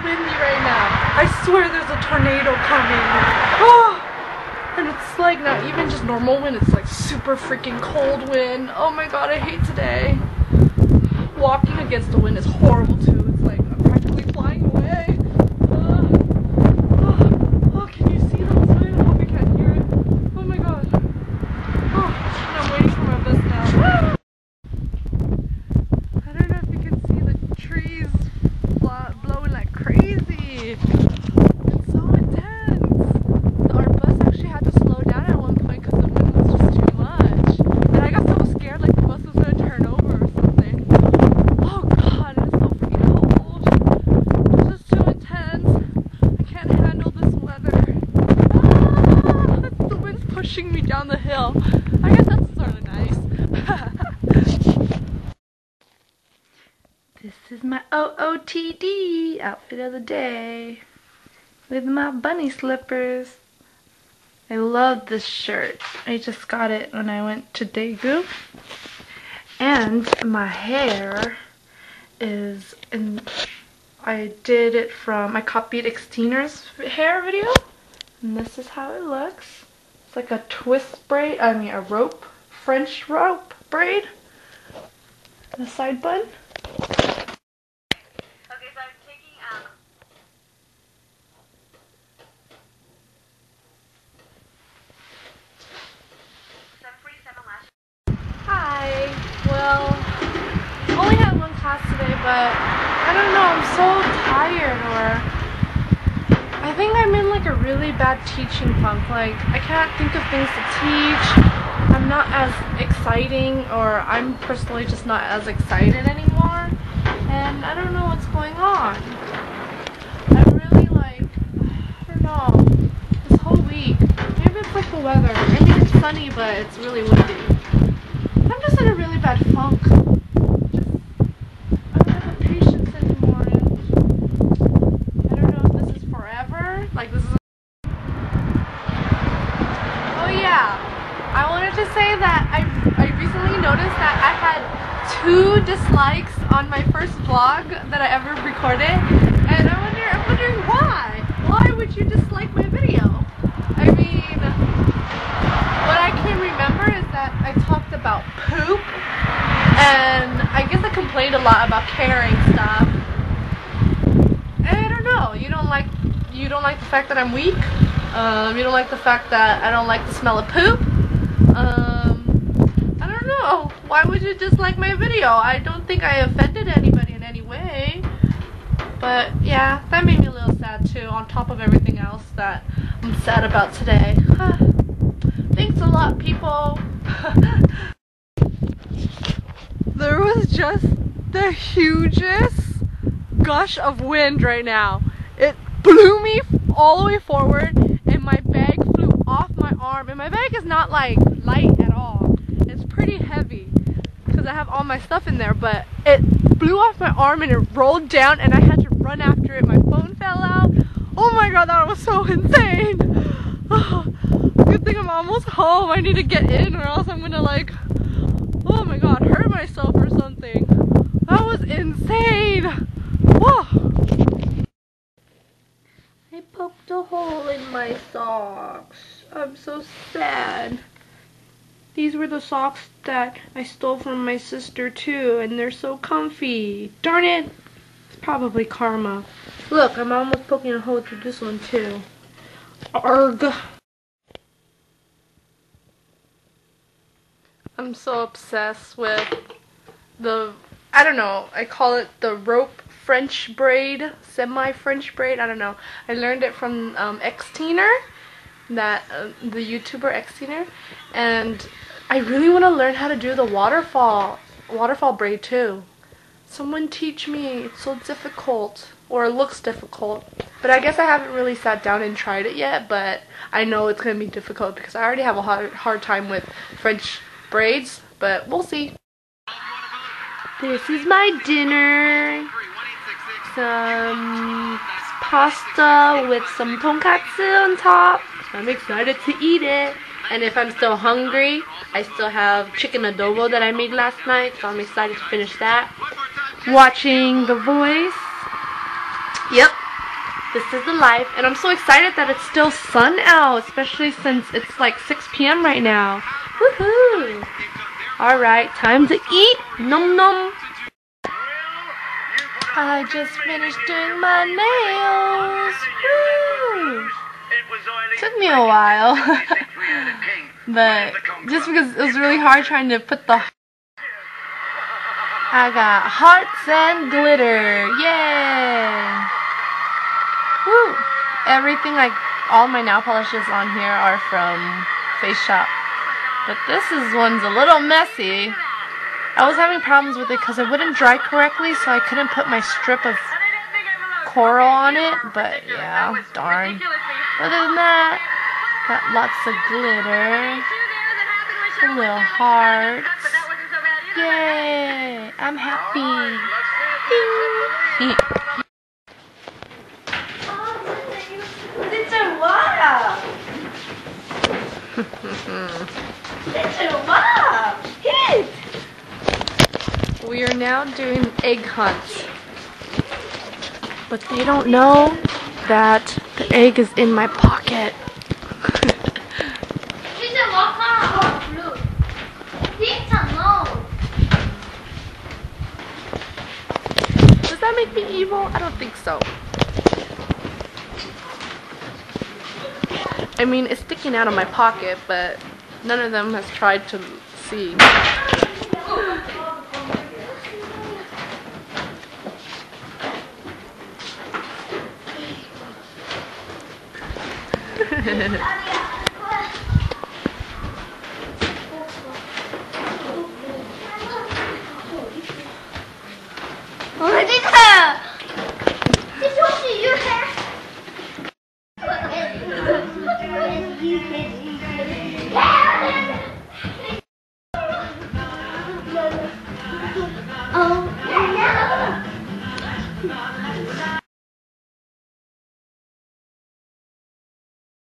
windy right now. I swear there's a tornado coming. Oh, and it's like not even just normal wind, it's like super freaking cold wind. Oh my god, I hate today. Walking against the wind is horrible too. It's like I'm practically flying away. Oh, can you see that wind? I hope you can't hear it. Oh my god. Oh, and I'm waiting for my bus now. I don't know if you can see the trees blowing like crazy. It's so intense. Our bus actually had to slow down at one point because the wind was just too much. And I got so scared like the bus was going to turn over or something. Oh god, it's so freaking cold. This is too intense. I can't handle this weather. Ah, the wind's pushing me down the hill. I guess that's sort of nice. This is my OOTD outfit of the day with my bunny slippers. I love this shirt. I just got it when I went to Daegu. And my hair is I copied Xteener's hair video. And this is how it looks. It's like a twist braid, a rope, French rope braid. And a side bun. Hi. Well, only had one class today, but I don't know, I'm so tired, or I think I'm in like a really bad teaching funk. Like, I can't think of things to teach. I'm not as exciting, or I'm personally just not as excited anymore. And I don't know what's going on. I'm really like, I don't know, this whole week. Maybe it's like the weather. Maybe it's sunny, but it's really windy. I'm just in a really bad funk. I don't have the patience anymore, and I don't know if this is forever. Like, this is. Oh yeah, I wanted to say that I recently noticed that I had 2 dislikes on my first vlog that I ever recorded, and I'm wondering why. Why would you dislike my video? I mean, what I can remember is that I talked about poop, and I guess I complained a lot about carrying stuff. And I don't know, you don't like the fact that I'm weak? You don't like the fact that I don't like the smell of poop? I don't know. Why would you dislike my video? I don't think I offended anybody in any way. But yeah, that made me a little sad too, on top of everything else that I'm sad about today. Thanks a lot, people. There was just the hugest gush of wind right now. It blew me all the way forward, and my bag flew off my arm. And my bag is not like light at all. It's pretty heavy because I have all my stuff in there, but it blew off my arm and it rolled down, and I had to run after it. My phone fell out. Oh my god, that was so insane. Good thing I'm almost home. I need to get in, or else I'm gonna like, oh my god, hurt myself or something. That was insane. Whoa. I poked a hole in my socks. I'm so sad. These were the socks that I stole from my sister too, and they're so comfy. Darn it. It's probably karma. Look, I'm almost poking a hole through this one too. Arg. I'm so obsessed with I don't know, I call it the rope French braid, semi-French braid, I don't know. I learned it from Xteener, the YouTuber Xteener, and I really want to learn how to do the waterfall braid too. Someone teach me, it's so difficult, or it looks difficult. But I guess I haven't really sat down and tried it yet, but I know it's going to be difficult because I already have a hard time with French braids, but we'll see. This is my dinner. Some pasta with some tonkatsu on top. I'm excited to eat it. And if I'm still hungry, I still have chicken adobo that I made last night, so I'm excited to finish that. Watching The Voice. Yep, this is the life, and I'm so excited that it's still sun out, especially since it's like 6 p.m. right now. Woohoo! Alright, time to eat. Nom nom. I just finished doing my nails. Woo! Took me a while, but just because it was really hard trying to put the... I got hearts and glitter. Yay! Woo! Everything, like all my nail polishes on here are from Face Shop. But this one's a little messy. I was having problems with it because it wouldn't dry correctly, so I couldn't put my strip of coral on it. But yeah, darn. Other than that, got lots of glitter. Some little hearts. Yay! I'm happy. Ding. We are now doing egg hunts, but they don't know that the egg is in my pocket. Does that make me evil? I don't think so. I mean, it's sticking out of my pocket, but none of them has tried to see.